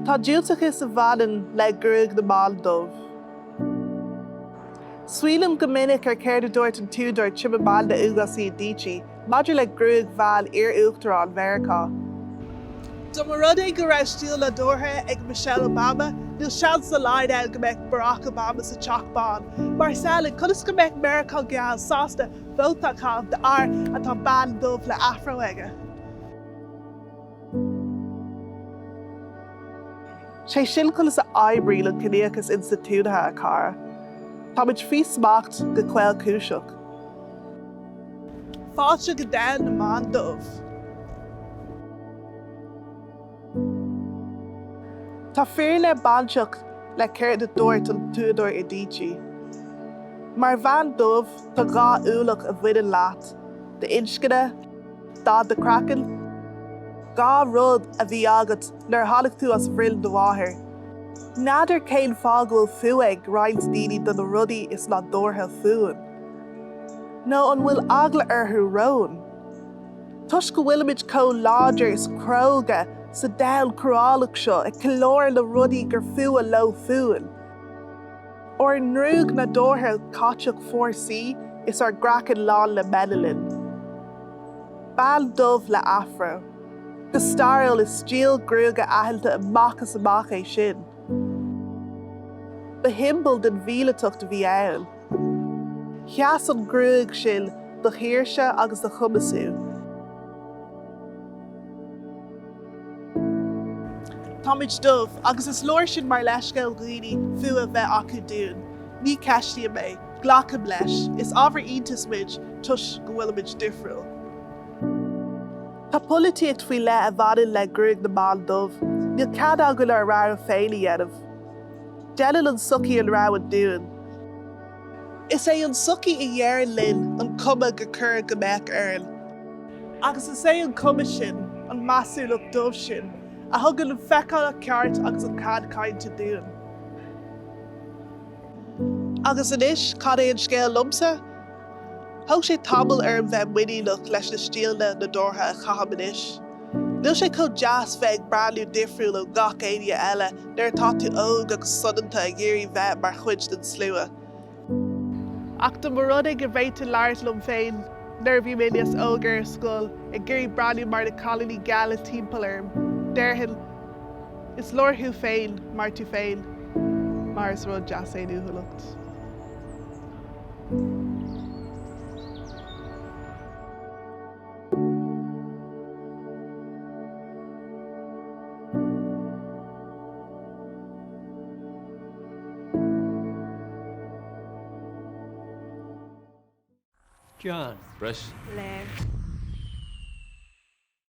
Tá diúltachas sa bhanan le ghruaig na mbáil dubh. Suílim go minic ar céir dúirt an túdar tibh mbáil na ugasí díchi, maidir le ghruaig bhail uachtarán Mheascra. Do mar rud é go raibh stíleanna nádúrtha ag Michelle Obama, níl seans na láideáil go mbeadh Barack Obama sa teachbán. Mar saoilín chunas go mbeadh Mheascra gheall sásta vótachán de ar atá mBan dubh le afro aige. Sé sin chunas a aibrí le cíneachas institútha a cara. Táid fí smacht go chfuil cúiseach. Fáilte go dain na mBan dubh. Tá fear le banseach le céir de dúirt an túdar I díchi. Mar bhean dubh tá gá úlach a bhuiidean leat, de inscine, dá de crackan, gá rud a bhí agat nar tháinig tú as bhrill do mháthair. Nádúr cén fágúil fuaig roinnt daoine do na rudaí is nádúrtha fuain. nó an bhfuil agla arthú roin. Tus go bhfuilimiid có láidir is cróga sa dail chrálaach seo ag clóir le rudaí gur fua lo fuain. Or an rúg nádúrtha cáiteach fórsaí is ar grachan lán le menalin. Bal dubh le afro. Go stairil is stíl grúga aithilta amachchas amach é sin. Ba himbal den bhíletucht bhí ann. Cheas an gcruaig sin do shíorse agus do chumasú. Táid dubh agus is leir sin mar leisceil dhaoine fua bheith acu dún. Ní ceistí mé, ghlacham leis, is ábhar iontas muid tus go bhfuilimiid difriúil. Tá polítíocht faoi le a bhadan le ghruaig na mBan dubh, níl cad agam ar rá féin dhéanamh. Déanann an sucaí an rá an dún. Is é an sucaí I dhearan linn an cuma go chur go mbeadh airl. Agus is é an cuma sin, an measúlaach dubh sin, a thugann an feicáil a ceart agus an cad cainte dún. Agus inis, cad é an scéal lumsa? Thug sé tamil ar an bheith muineach leis na stíleanna nádúrtha a chaham inis. Níl sé có deas bheith ag brandú difriúil ó gach aine eile nuair atá tú óg agus sudanta a géirí bheith mar chuid den slua. Ach do mar rud ag go bhhéite leirlumm féin, nuair bhí mé níos óg ar scoil ag géirí brandú mar na colóní gheall a timpeall arm. Deirhin, is lorthú féin mar tú féin, mar is rud deas é nuathulacht. John. Fresh. Leabhair.